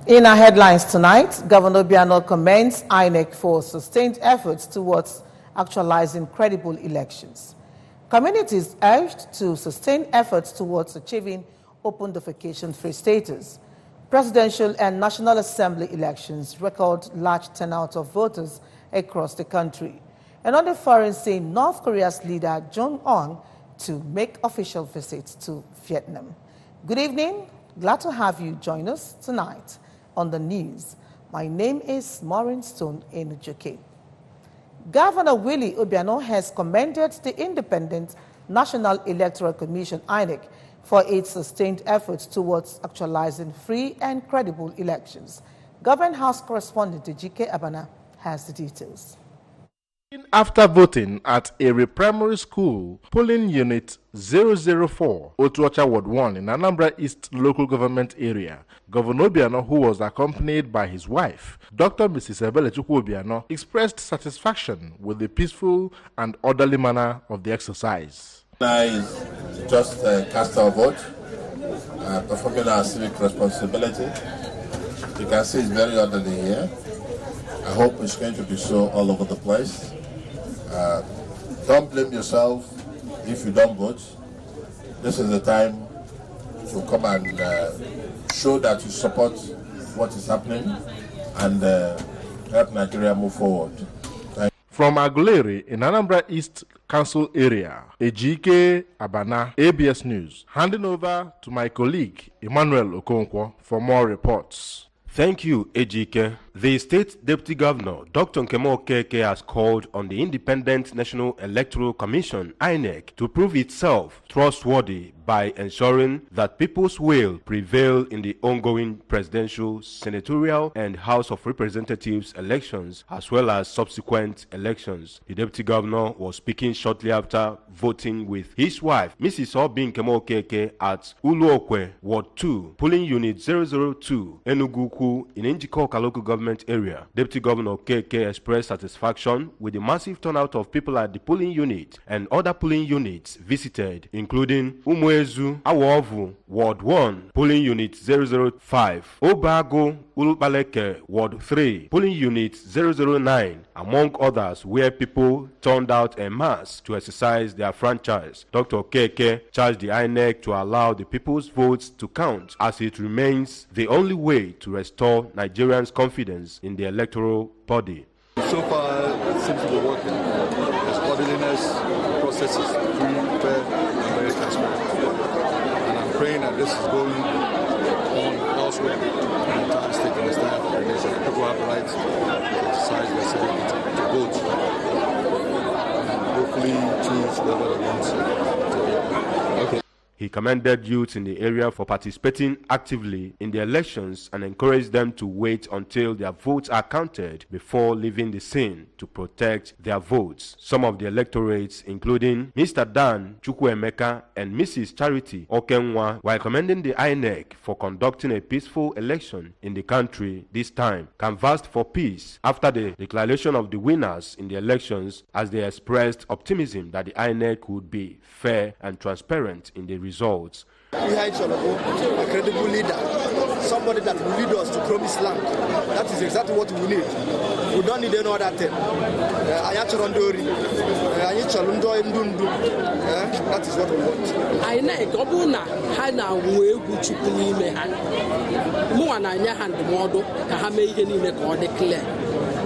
In our headlines tonight, Governor Obiano commends INEC for sustained efforts towards actualizing credible elections. Communities urged to sustain efforts towards achieving open defecation-free status. Presidential and National Assembly elections record large turnout of voters across the country. And on the foreign scene, North Korea's leader Jong-un to make official visits to Vietnam. Good evening. Glad to have you join us tonight on the news. My name is Maureen Stone Enujoke. Governor Willie Obiano has commended the Independent National Electoral Commission, INEC, for its sustained efforts towards actualizing free and credible elections. Government House correspondent Ejike Abana has the details. After voting at a primary school, polling unit 004, Otuocha Ward 1 in Anambra East local government area, Governor Obiano, who was accompanied by his wife, Dr. Mrs. Ebele Chukwu Obiano, expressed satisfaction with the peaceful and orderly manner of the exercise. Just cast our vote, performing our civic responsibility. You can see it's very orderly here. I hope it's going to be so all over the place. Don't blame yourself if you don't vote. This is the time to come and show that you support what is happening and help Nigeria move forward. From Aguleri in Anambra East Council area, Ejike Abana, ABS News, handing over to my colleague Emmanuel Okonkwo for more reports. Thank you, Ejike. The State Deputy Governor, Dr. Nkemo Okeke, has called on the Independent National Electoral Commission, INEC, to prove itself trustworthy by ensuring that people's will prevail in the ongoing presidential, senatorial, and House of Representatives elections, as well as subsequent elections. The Deputy Governor was speaking shortly after voting with his wife, Mrs. Obin Nkemo Okeke, at Uluokwe, Ward 2, Polling Unit 002, Enugu, in Njikoka local government area. Deputy Governor Okeke expressed satisfaction with the massive turnout of people at the polling unit and other polling units visited, including Umuezu, Awovu, Ward 1, Polling Unit 005, Obago, Ulubaleke, Ward 3, Polling Unit 009, among others, where people turned out en masse to exercise their franchise. Dr. Okeke charged the INEC to allow the people's votes to count, as it remains the only way to restore Nigerians' confidence in the electoral body. So far, it seems to be working. There's orderliness, the process is free, fair, and very transparent. And I'm praying that this is going on elsewhere in the entire state and the entire of the nation. People have the right to exercise their civic to vote and hopefully choose whoever they want to be. Okay. He commended youths in the area for participating actively in the elections and encouraged them to wait until their votes are counted before leaving the scene to protect their votes. Some of the electorates, including Mr. Dan Chukwuemeka and Mrs. Charity Okenwa, while commending the INEC for conducting a peaceful election in the country this time, canvassed for peace after the declaration of the winners in the elections, as they expressed optimism that the INEC would be fair and transparent in the results. Behind Cholobo, a credible leader, somebody that will lead us to promised land. That is exactly what we need. We don't need any other thing. That is what we want. I know Gobuna Hana Muana hand model, Kahame declare.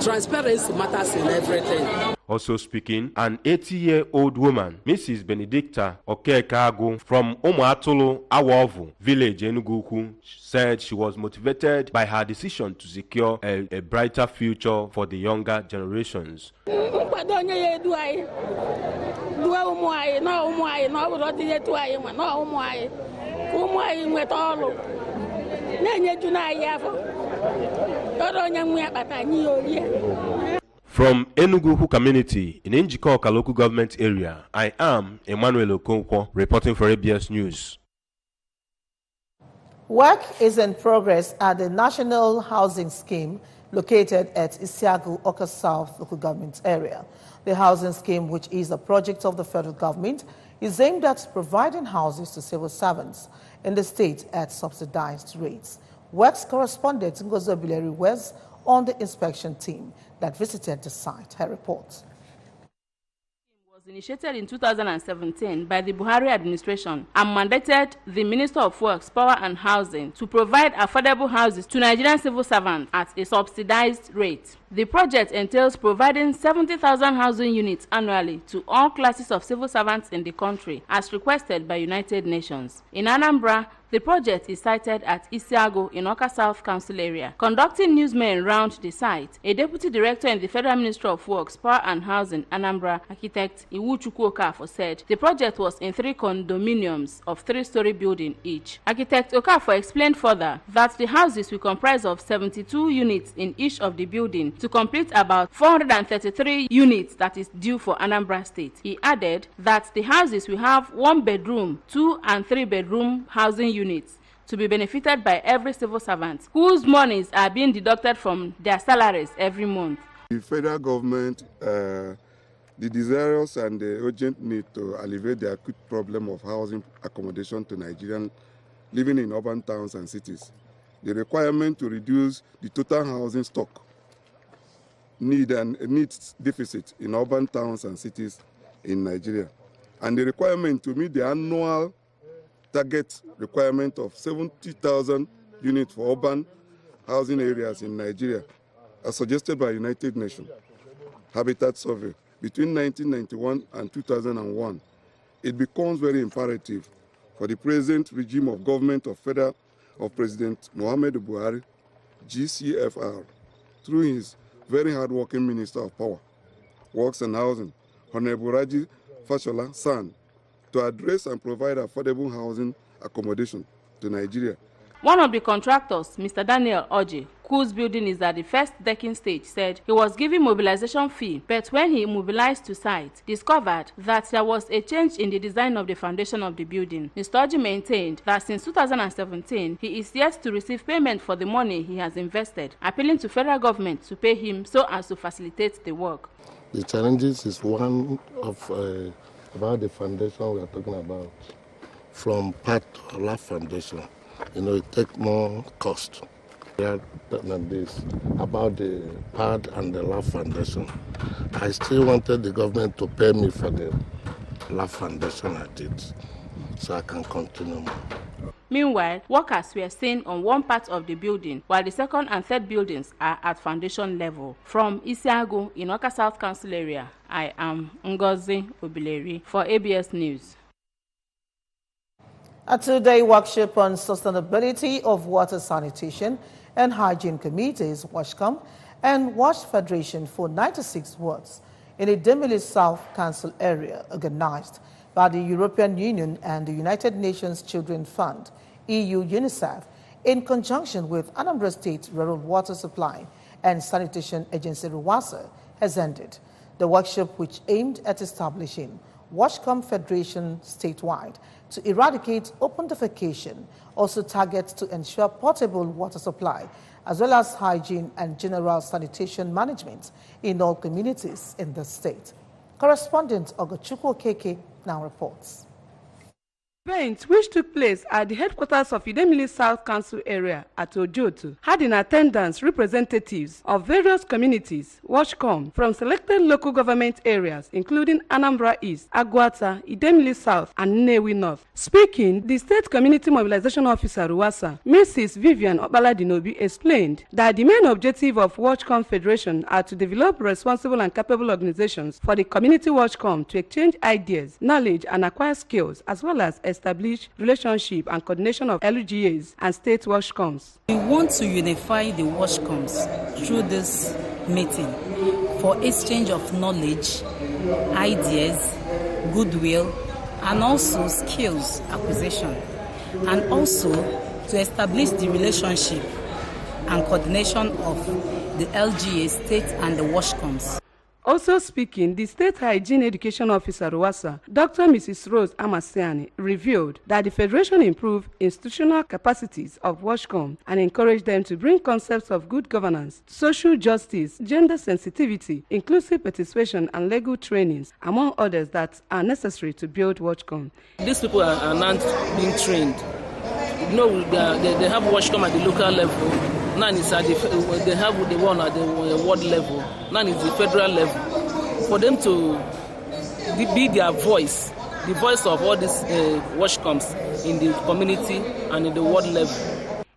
Transparency matters in everything. Also speaking, an 80-year-old woman, Mrs. Benedicta Okekago from Omoatolo Awovu village in Enugu, said she was motivated by her decision to secure a brighter future for the younger generations. From Enugu community in Njikoka local government area, I am Emmanuel Okonkwo reporting for ABS News. Work is in progress at the National Housing Scheme located at Isiagu, Oka South local government area. The housing scheme, which is a project of the federal government, is aimed at providing houses to civil servants in the state at subsidized rates. Works correspondent Ngozi Obileri was on the inspection team that visited the site. Her report. Was initiated in 2017 by the Buhari administration and mandated the Minister of Works, Power and Housing to provide affordable houses to Nigerian civil servants at a subsidized rate. The project entails providing 70,000 housing units annually to all classes of civil servants in the country, as requested by United Nations. In Anambra, the project is sited at Isiago in Awka South Council area. Conducting newsmen round the site, a deputy director in the Federal Ministry of Works, Power and Housing, Anambra, architect Iwuchukwu Okafor, said the project was in 3 condominiums of 3-story building each. Architect Okafor explained further that the houses will comprise of 72 units in each of the building to complete about 433 units that is due for Anambra State. He added that the houses will have 1-bedroom, 2- and 3-bedroom housing units to be benefited by every civil servant whose monies are being deducted from their salaries every month. The federal government, the desirous and the urgent need to alleviate the acute problem of housing accommodation to Nigerians living in urban towns and cities, the requirement to reduce the total housing stock needs deficit in urban towns and cities in Nigeria, and the requirement to meet the annual target requirement of 70,000 units for urban housing areas in Nigeria, as suggested by United Nations Habitat Survey between 1991 and 2001. It becomes very imperative for the present regime of government of President Muhammadu Buhari, GCFR, through his very hard-working Minister of Power, Works and Housing, Honorable Raji Fashola San, to address and provide affordable housing accommodation to Nigeria. One of the contractors, Mr. Daniel Oji, whose building is at the first decking stage, said he was given mobilization fee, but when he mobilized to site, discovered that there was a change in the design of the foundation of the building. Mr. Oji maintained that since 2017, he is yet to receive payment for the money he has invested, appealing to federal government to pay him so as to facilitate the work. The challenges is one of about the foundation we are talking about. From part to lab foundation, it takes more cost. Than this about the pad and the lab foundation. I still wanted the government to pay me for the lab foundation I did, so I can continue more. Meanwhile, workers were seen on one part of the building, while the second and third buildings are at foundation level. From Isiago in Awka South Council area, I am Ngozi Obileri for ABS News. A 2-day workshop on sustainability of water sanitation and hygiene committees, WashCom, and Wash Federation for 96 wards in the Demili South Council area, organized by the European Union and the United Nations Children Fund, EU UNICEF, in conjunction with Anambra State Rural Water Supply and Sanitation Agency RUWASA, has ended. The workshop, which aimed at establishing WashCom Federation statewide to eradicate open defecation, also targets to ensure portable water supply, as well as hygiene and general sanitation management in all communities in the state. Correspondent Ogochukwu Keke now reports. Event, which took place at the headquarters of Idemili South Council area at Ojoto, had in attendance representatives of various communities, WashCom, from selected local government areas, including Anambra East, Agwata, Idemili South, and Nnewi North. Speaking, the State Community Mobilization Officer, RUWASA, Mrs. Vivian Obaladinobi, explained that the main objective of WashCom Federation are to develop responsible and capable organizations for the community WashCom to exchange ideas, knowledge, and acquire skills, as well as establish relationship and coordination of LGAs and state WashComs. We want to unify the WashComs through this meeting for exchange of knowledge, ideas, goodwill, and also skills acquisition, and also to establish the relationship and coordination of the LGA state and the WashComs. Also speaking, the State Hygiene Education Officer, RUWASA, Dr. Mrs. Rose Amasiani, revealed that the Federation improved institutional capacities of WashCom and encouraged them to bring concepts of good governance, social justice, gender sensitivity, inclusive participation, and legal trainings, among others that are necessary to build WashCom. These people are not being trained. they have WashCom at the local level. None is at they have the one at the world level. None is the federal level. For them to be their voice, the voice of all these WashComs in the community and in the world level.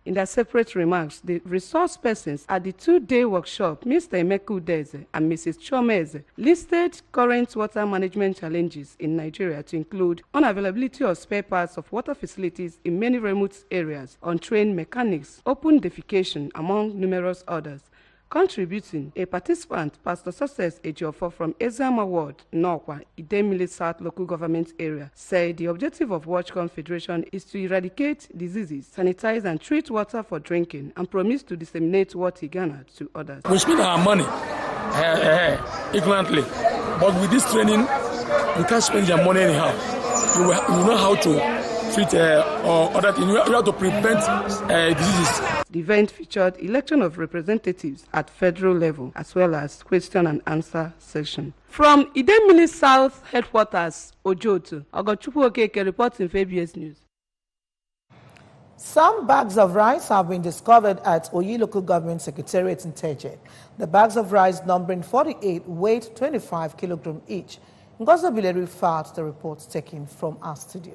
In their separate remarks, the resource persons at the two-day workshop, Mr. Emeka Udeze and Mrs. Chomeze, listed current water management challenges in Nigeria to include unavailability of spare parts of water facilities in many remote areas, untrained mechanics, open defecation, among numerous others. Contributing, a participant, Pastor Success Ejiofor from Ezama Ward, Norkwa, Idemili South Local Government Area, said the objective of WashCom Federation is to eradicate diseases, sanitize and treat water for drinking, and promise to disseminate what he garnered to others. We spend our money ignorantly, but with this training, you can't spend your money anyhow. You know how to treat or other things. You have to prevent diseases. The event featured election of representatives at federal level, as well as question and answer session. From Idemili South headquarters, Ojoto, Ogochukwu Okeke reporting for ABS News. Some bags of rice have been discovered at Oyi Local Government Secretariat in Teche. The bags of rice numbering 48 weighed 25 kilograms each. Ngozi Bileri filed the reports taken from our studio.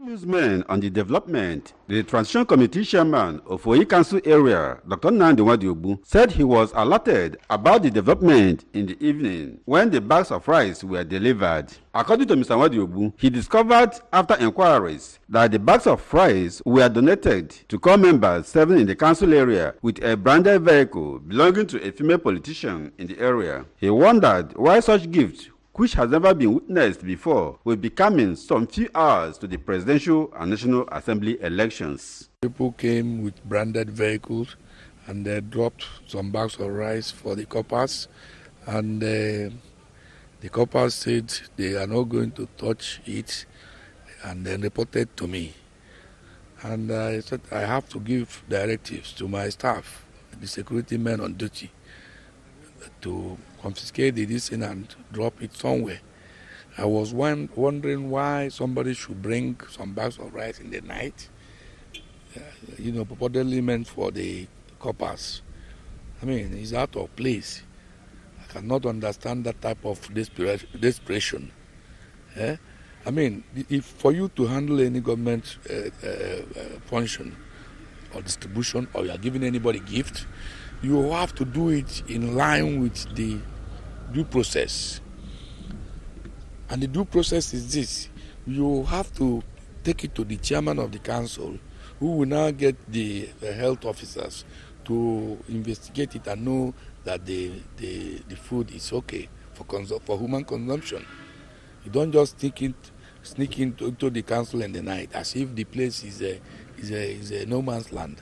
Newsmen on the development, the Transition Committee Chairman of Oyi Council Area, Dr. Nnamdi Nwadiobu, said he was alerted about the development in the evening when the bags of rice were delivered. According to Mr. Nwadiobu, he discovered after inquiries that the bags of rice were donated to core members serving in the council area with a branded vehicle belonging to a female politician in the area. He wondered why such gifts, which has never been witnessed before, will be coming some few hours to the presidential and national assembly elections. People came with branded vehicles and they dropped some bags of rice for the coppers, and the coppers said they are not going to touch it, and then reported to me. And I said I have to give directives to my staff, the security men on duty, to confiscate this thing and drop it somewhere. I was wondering why somebody should bring some bags of rice in the night, purportedly meant for the coppers. I mean, it's out of place. I cannot understand that type of desperation. I mean, if for you to handle any government function or distribution, or you are giving anybody gift, you have to do it in line with the due process. And the due process is this: you have to take it to the chairman of the council, who will now get the health officers to investigate it and know that the food is okay for human consumption. You don't just sneak into the council in the night as if the place is a no man's land.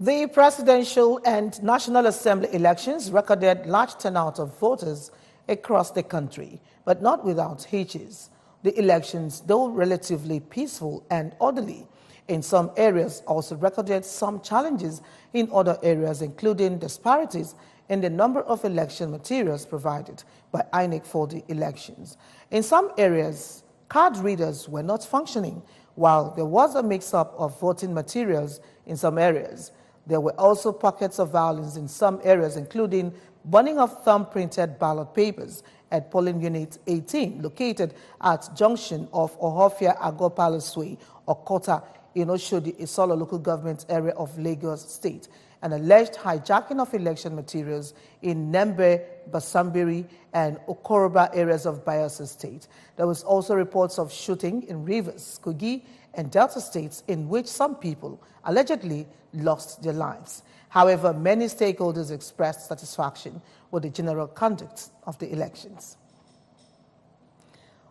The presidential and National Assembly elections recorded large turnout of voters across the country, but not without hitches. The elections, though relatively peaceful and orderly in some areas, also recorded some challenges in other areas, including disparities in the number of election materials provided by INEC for the elections. In some areas, card readers were not functioning, while there was a mix-up of voting materials in some areas. There were also pockets of violence in some areas, including burning of thumb-printed ballot papers at polling unit 18, located at junction of Ohofia Agopaleswe, Okota, in Oshodi, Isolo local government area of Lagos State, and alleged hijacking of election materials in Nembe, Basambiri, and Okoroba areas of Bayelsa State. There was also reports of shooting in Rivers, Kogi, and Delta states, in which some people allegedly lost their lives. However, many stakeholders expressed satisfaction with the general conduct of the elections.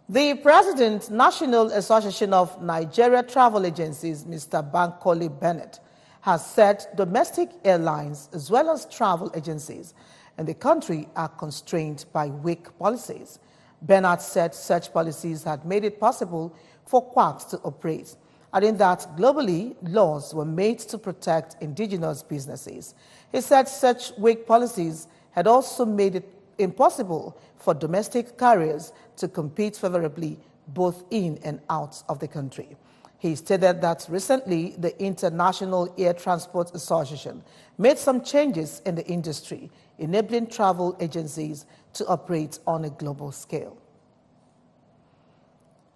The President, National Association of Nigeria Travel Agencies, Mr. Bankole Bennett, has said domestic airlines as well as travel agencies in the country are constrained by weak policies. Bennett said such policies had made it possible for quacks to operate, adding that globally laws were made to protect indigenous businesses. He said such weak policies had also made it impossible for domestic carriers to compete favorably both in and out of the country. He stated that recently the International Air Transport Association made some changes in the industry, enabling travel agencies to operate on a global scale.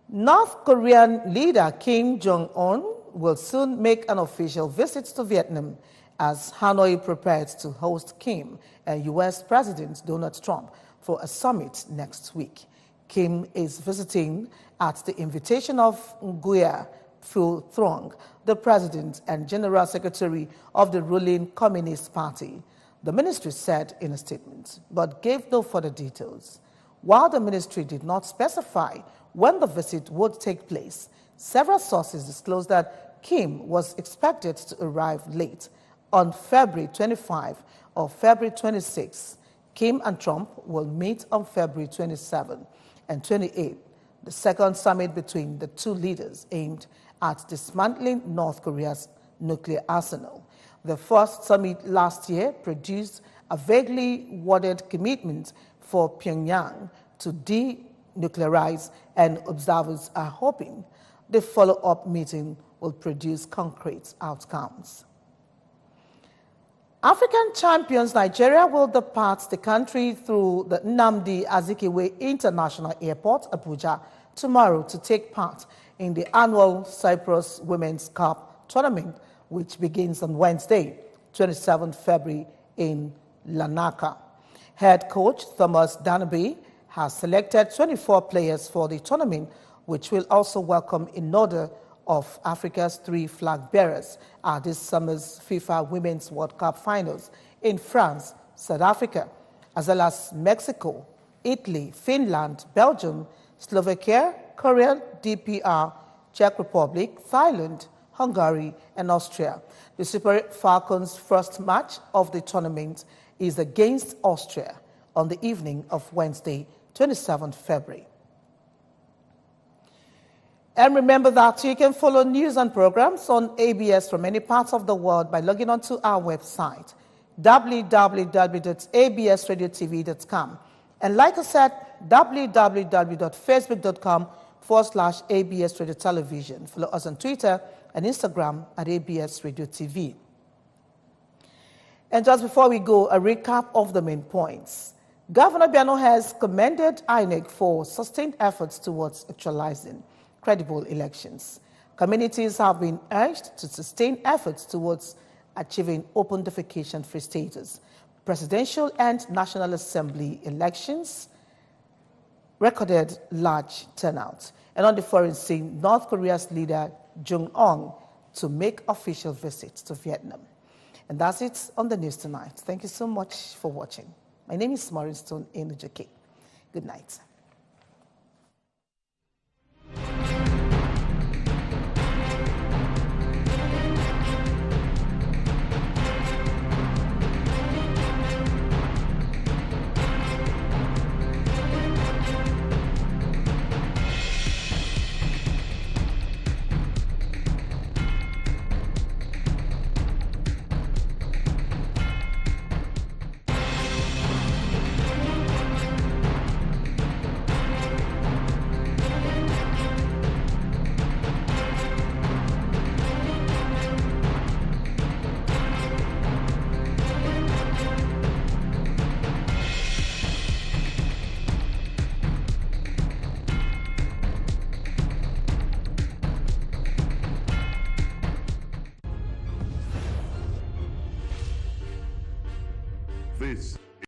North Korean leader Kim Jong-un will soon make an official visit to Vietnam as Hanoi prepares to host Kim and U.S. President Donald Trump for a summit next week. Kim is visiting at the invitation of Nguyen Phu Trong, the president and general secretary of the ruling Communist Party, the ministry said in a statement, but gave no further details. While the ministry did not specify when the visit would take place, several sources disclosed that Kim was expected to arrive late on February 25 or February 26. Kim and Trump will meet on February 27 and 28, the second summit between the two leaders aimed at dismantling North Korea's nuclear arsenal. The first summit last year produced a vaguely worded commitment for Pyongyang to denuclearize, and observers are hoping the follow-up meeting will produce concrete outcomes. African champions Nigeria will depart the country through the Nnamdi Azikiwe International Airport, Abuja, tomorrow to take part in the annual Cyprus Women's Cup tournament, which begins on Wednesday, 27 February in Larnaca. Head coach Thomas Danaby has selected 24 players for the tournament, which will also welcome a number of Africa's 3 flag bearers at this summer's FIFA Women's World Cup finals in France, South Africa, as well as Mexico, Italy, Finland, Belgium, Slovakia, Korea, DPR, Czech Republic, Thailand, Hungary, and Austria. The Super Falcons' first match of the tournament is against Austria on the evening of Wednesday, 27 February. And remember that you can follow news and programs on ABS from any parts of the world by logging on to our website, www.absradiotv.com. And like I said, www.facebook.com/ABS Radio Television. Follow us on Twitter and Instagram at ABS Radio TV. And just before we go, a recap of the main points. Governor Biano has commended INEC for sustained efforts towards actualizing credible elections. Communities have been urged to sustain efforts towards achieving open defecation-free status. Presidential and National Assembly elections recorded large turnout. And on the foreign scene, North Korea's leader Jong-un to make official visits to Vietnam. And that's it on the news tonight. Thank you so much for watching. My name is Maureen Stone Enujoke. Good night. This